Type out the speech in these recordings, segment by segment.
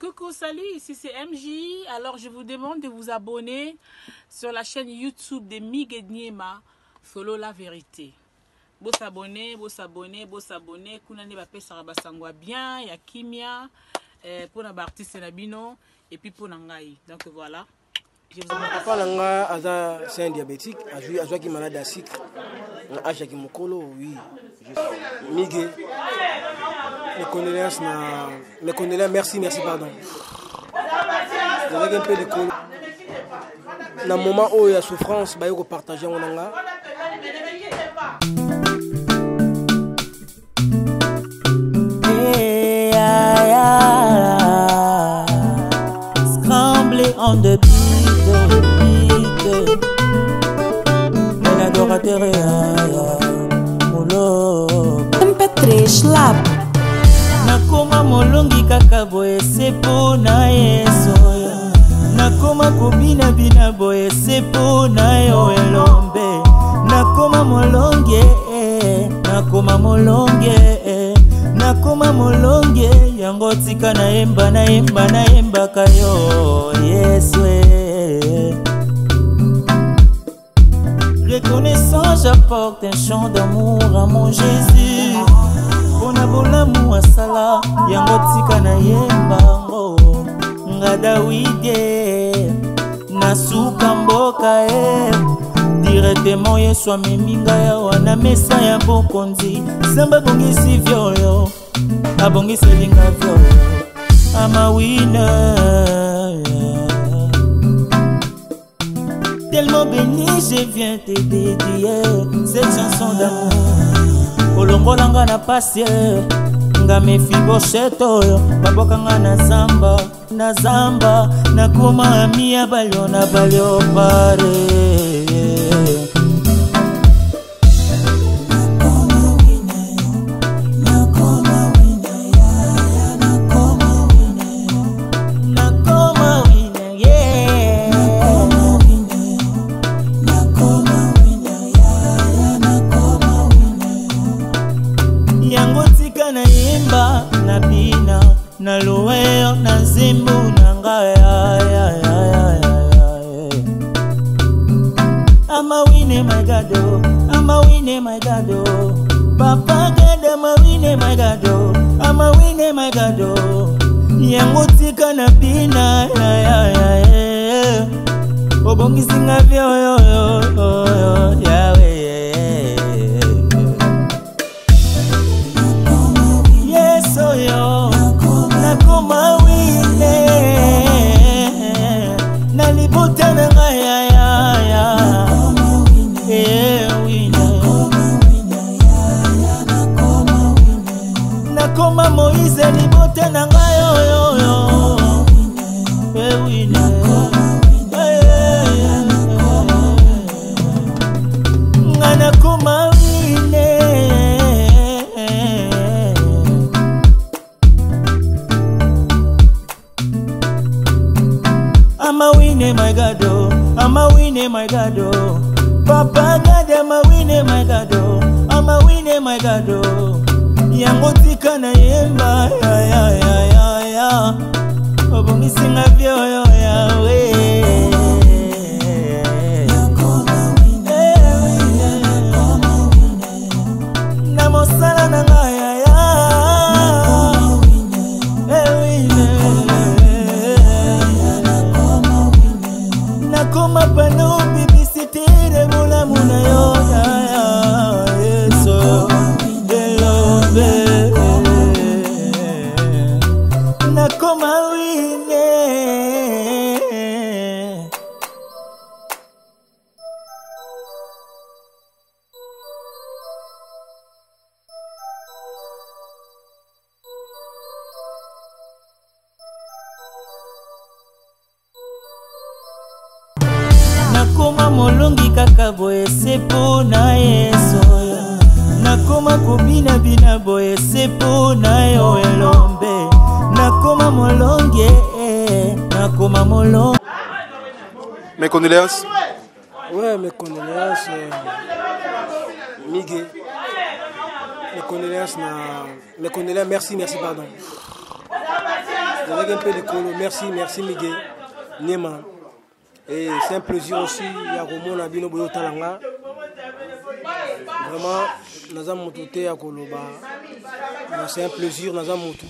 Coucou, salut, ici c'est MJ. Alors je vous demande de vous abonner sur la chaîne YouTube de Miguel Niema, Solo la vérité. Vous s'abonner, vous s'abonner, vous s'abonner. Kuna ne bape saraba sangwa bien, ya kimia, pour na artiste nabino et puis pour nangai. Donc voilà. Je vous abonne. Papa nanga c'est un diabétique, a joué qui malade à sucre. A qui mokolo, oui. Miguel. Mes condoléances, merci, pardon. Avec un peu de col. Dans le moment où il y a souffrance, il faut partager mon anga. Scramblé en deux beats. Un adorateur MP3 Schlap. Nakoma molongi kaka boye sepo na yeso. Nakoma kobina bina boye sepo na yo elombe. Nakoma molonge, nakoma molonge, nakoma molonge. Yango tika na emba kayo yeswe. Reconnaissant, j'apporte un chant d'amour à mon Jésus. Bona bolamu asala yango tika na yembango nga Dawide na suka mboka directement Yesu ameminga ya wana mesa ya bokonzi samba bongisi vyoyo abongisi linga vyoyo ama winner. Tellement béni je viens te dédier cette chanson d'amour. Olongolanga na pasie nga Mefibosheto oyo babokanga na zamba nakoma amia balio na balio pare. Na loeo na zimbu na ngaya I'ma win my God, I'ma win my God, Papa God, I'ma win my God, I'ma win my God. Yango tika na bina obongisi nga vyo yawe. Yes yo nakoma wine na libota na ngaya nakoma Moise libota na ngaya nga nakoma wine. I'ma win my God, I'ma win my God, Papa God, I'ma win my God, I'ma win my God. Yango tika na yemba ya obongisi nga vyo yawe. Na mosala na ngaya nakoma pano bibisite de mola muna yo yeso elombe nakoma wine. Nakoma molongi kaka boye sepo na yeso. Nakoma kobina bina boye sepo na yo elombe. Nakoma molonge, nakoma molonge. Mes condoléances. Ouais, mes condoléances. Miguel. Mes condoléances, merci, pardon. Avec un peu de colo. Merci Miguel Niema. Et c'est un plaisir aussi. Il y a Romo Nabino Boyo Talanga. Vraiment, nous avons monté à Koloba. C'est un plaisir, nous avons monté.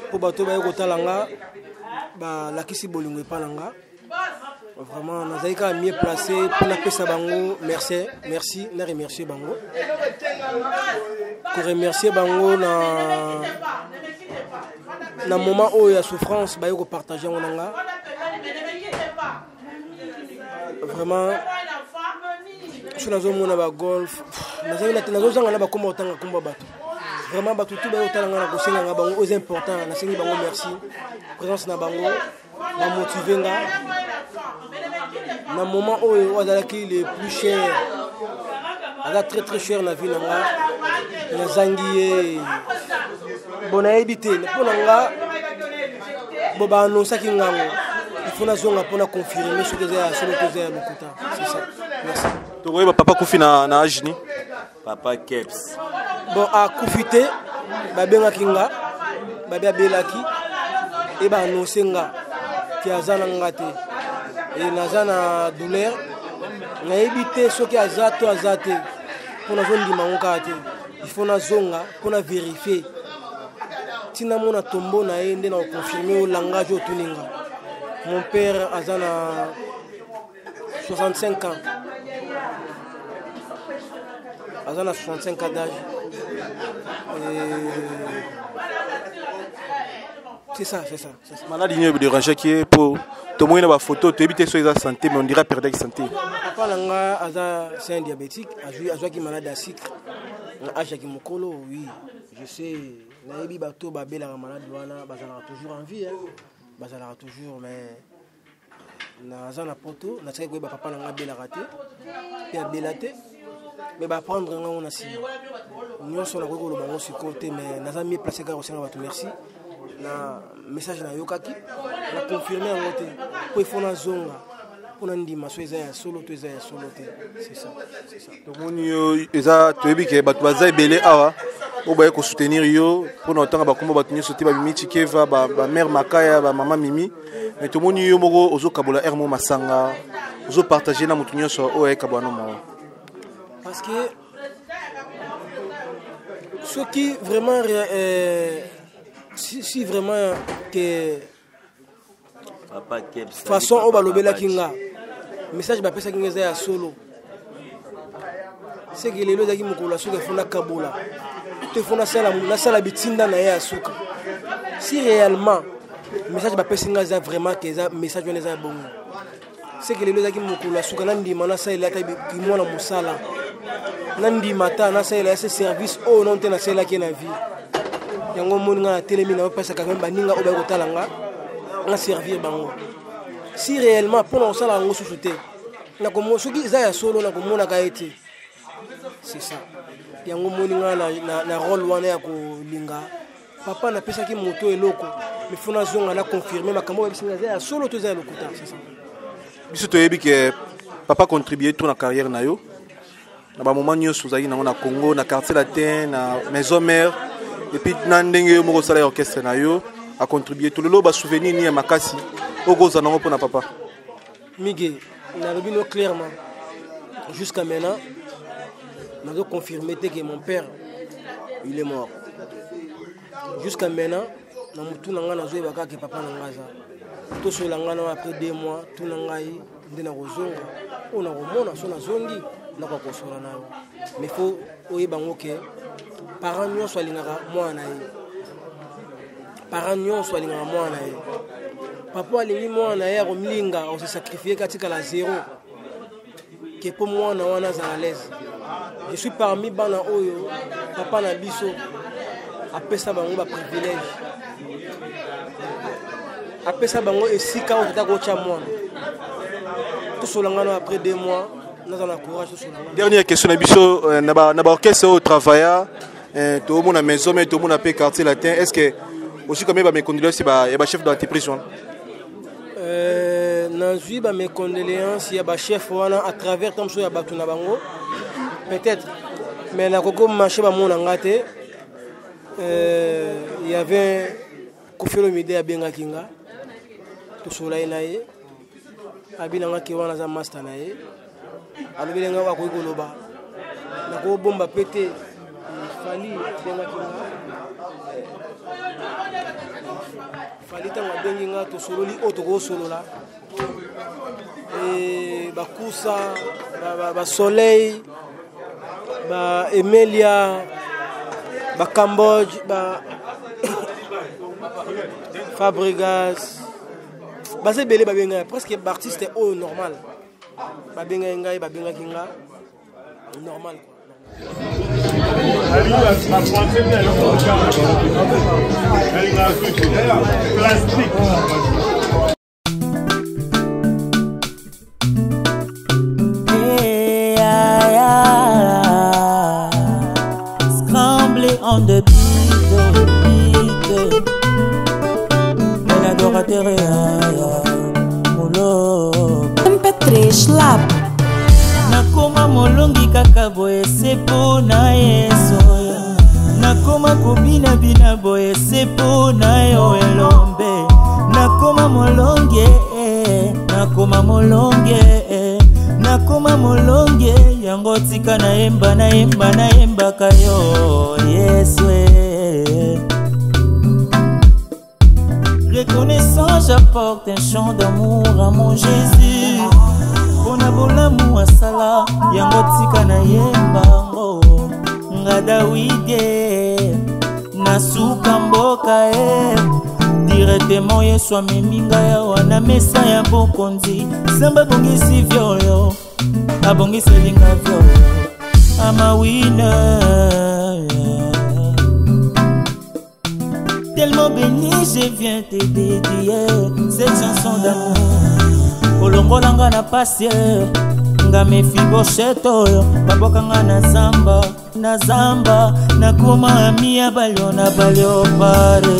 Pour bateau Boyo Talanga, la Kisi Bolingwe Palanga. Vraiment, nous avons mieux placé pour la paix à Bango. Merci, nous remercions Bango. Pour remercier Bango dans le moment où il y a souffrance, il faut partager. Vraiment, je suis dans un golf. Vraiment, tout est important. Merci. Présence na bango, na motiver nga. Dans le moment où il est plus cher, il est très cher dans la vie. Il a zangié. Bon, il a évité. Il faut confirmer ce que c'est le quota. C'est ça. Merci. Tu vois, papa Koufi na Ajini. Papa Keps. Bon, à Koufité, Babé Kinga, Babé Belaki, et bah Nosenga, qui a Zanangate. Et Nazana douleur, on a évité ce qui a zato à zate pour la zone du Mangate. Il faut na zonga pour na vérifier. Si na mona tombo na ende na confirmer au langage au tuninga. Mon père a 65 ans. A 65 ans d'âge. C'est ça. Maladie ne dérange qui est pour tout le monde a photo, tu évites sur la santé, mais on dirait perdre la santé. Papa Langa c'est un diabétique, a qui malade à sucre. Aja qui mokolo, oui, je sais. Naïbi bato babé la malade wana, bazala toujours en vie, bazala toujours, mais nazana poto, na tsai ko papa Langa bela raté, puis belaté, mais ba prendre nga on a si. Nous sommes na ko lo bango sur côté, mais nazana mieux placé ga osena bato merci. Na message na yokaki na confirmer en côté pour il faut na zonga pour ndima so eza ya solo to eza ya solo te c'est ça donc on eza to ebi ke bato baza ebele awa o ba ko soutenir yo pour n'entendre ba kombo bato nyoso te ba mimi tikeva ba mère makaya ba maman mimi mais to moni yo moko ozo kabola ermo masanga ozo partager na mutu nyoso o e kabano mo parce que ce qui vraiment si vraiment que Papa Keps façon au balobela kinga message ba pesa kinga ya solo c'est que les lois qui mukula suka fona kabola te fona sala bitinda na ya suka si réellement message ba pesa kinga vraiment que ça message on est bon c'est que les lois qui mukula suka nandi mana sala ta ki mona musala nandi mata na sala ce service oh non te na sala ki na vie yango moninga na télémina na pesa quand même baninga oba ko talanga na servir bango si réellement pour on sala ngo souté na ko mo soki za ya solo na ko mona ka ete c'est ça yango moninga na rôle wana ya ko linga papa na pesa ki moto eloko mais fona zonga na confirmer makambo ya singa za ya solo to za ya lokuta c'est ça biso to yebi ke papa contribuer tout na carrière na yo na ba moment nyoso zaki na Congo na quartier latin na maison mère et puis nandenge moko sala orchestre na yo a contribuer tout le lot ba souvenir ni makasi okoza nango pona papa Miguel na robino clairement jusqu'à maintenant on a confirmé que mon père il est mort jusqu'à maintenant na mutu nanga na zo ebaka ke papa nanga za to so langa na après 2 mois tout nangai ndena kozonga ona komona so na zongi na kwa kosola na yo mais faut oyebango ke parents nyonso alingaka mwana ye parents nyonso alingaka mwana ye papa alingi mwana ye akomlinga ose sacrifier katika la zéro ke po mwana wana za à l'aise je suis parmi bana oyo papa na biso apesa bango ba privilège apesa bango esika okita kocha mwana to solangano après 2 mois nazana courage to solangano. Dernière question na biso na ba orchestre au travailler tout le monde à maison mais tout le monde à quartier latin est-ce que aussi comme mes condoléances ba chef d'entreprise nazui ba mes condoléances ya ba chef wana à travers comme ça ya batu na bango peut-être mais na koko marché ba mona ngate il y avait Koffi Olomide abengaki nga tosolai na ye abinanga ke wana za master na ye alobeli nga wakoki koloba nakobomba pete Fally abengaki nga Fally ntango abengi nga tosololi oyo tokosolola bakusa basoleil Emilia Cambodge Fabregas base belé babenga presque artiste au normal babenga ngai babengaki nga normal Scramblé on the beat. MP3 Schlap nakoma molongi kaka boye sepo na yeso nakoma kobina bina boye sepo na yo elombe nakoma molonge nakoma molonge yango tika na yemba kayo yeswe. Reconnaissant, j'apporte un chant d'amour à mon Jésus. Pour l'amour à Salah, yango tika na yemba nga Dawide na suka mboka directement yesu ameminga ya wana mesa ya bokonzi samba bongisi vyoyo abongisi linga vyoyo amawina. Tellement béni, je viens te dédier cette chanson d'amour. Olongolanga na passe, nga Mephibosheth oyo, babokanga na zamba, nakoma amia balio na balio pare.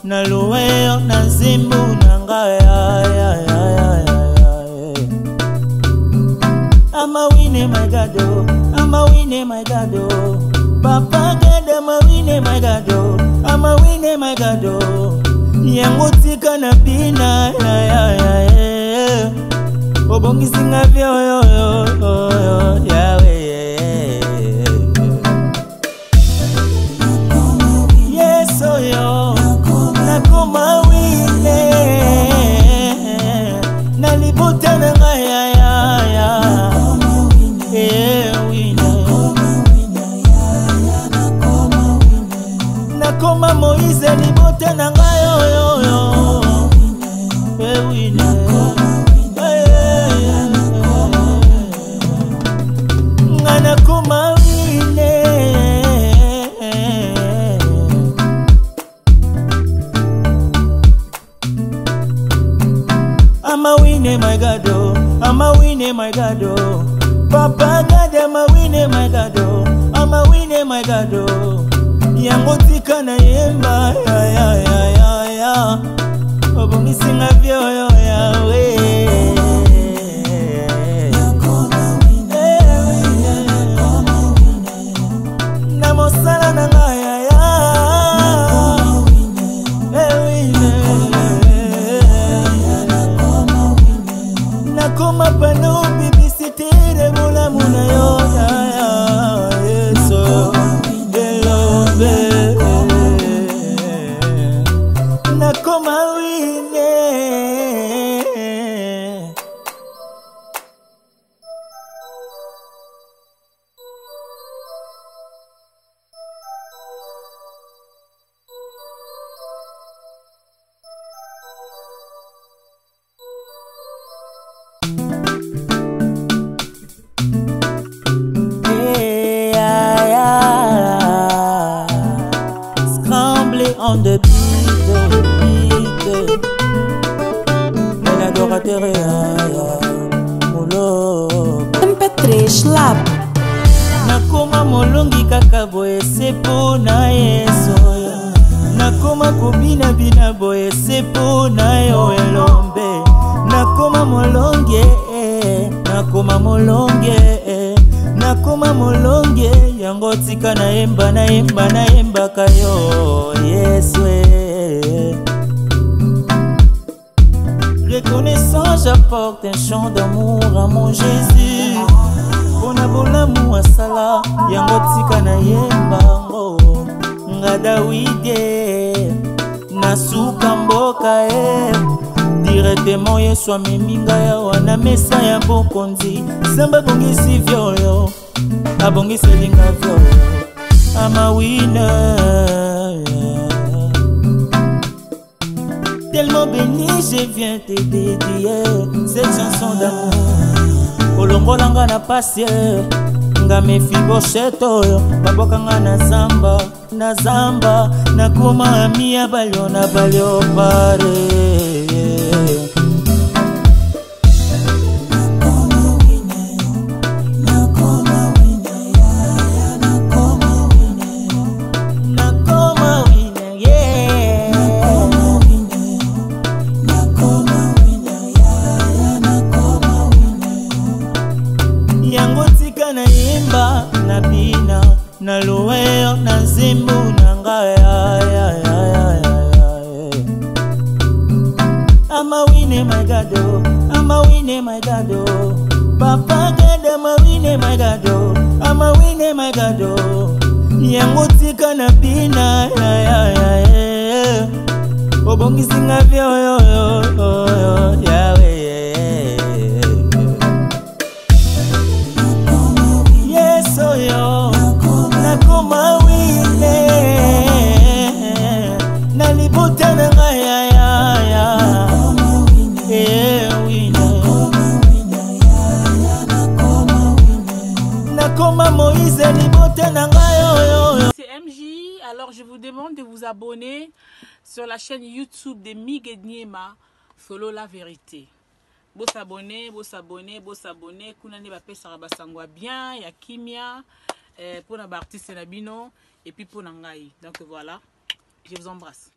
Na loeo na nzimbu na ngaya I'ma win my God, I'ma win my God, Papa God, I'ma win my God, I'ma win my God, yango tika na bina obongi singa vyo yawe yes yo nakoma wine na libuta na ngaya nakoma Moise libuta na ngaya nakoma wine I'ma win my God, I'ma win my God, Papa God, I'ma win my God, I'ma win my God, yango tika na yemba obongisi nga vyoyo yawe na mosala na ngaya nakoma pano bibisite de bola muna yo yeso elombe nakoma wine on the beat, un adorateur et un schlap nakoma molongi kaka boye sepo na yeso nakoma kobina bina boye sepo na yo elombe nakoma molonge nakoma molonge nakoma molonge yango tika na yemba kayo yeswe reconnaissant j'apporte un chant d'amour à mon Jésus pona bolamu asala yango tika na yembango nga Dawide nasuka mboka directement yesu ameminga yawa na mesa ya bokonzi samba bongisi vyoyo abongisi linga vyoyo amawina tellement béni je viens te dédier cette chanson d'amour olongolanga na pasie nga Mephibosheth oyo babokanga na zamba nakoma amia balio na balio pare na loeo na zimbu na ngaya I'ma win my God, I'ma win my God, Papa God, I'ma win my God, I'ma win my God, yango tika na bina obongisi nga vyo yawe yes yo nakoma wine na libota na ngaya nakoma Moïse libota na ngaya. C'est MJ, alors je vous demande de vous abonner sur la chaîne YouTube de Miguel Niema, Solo la vérité. Beau s'abonner, kuna ne bape sarabasangwa bien, ya kimia, pour na artiste nabino et puis pour nangai. Donc voilà, je vous embrasse.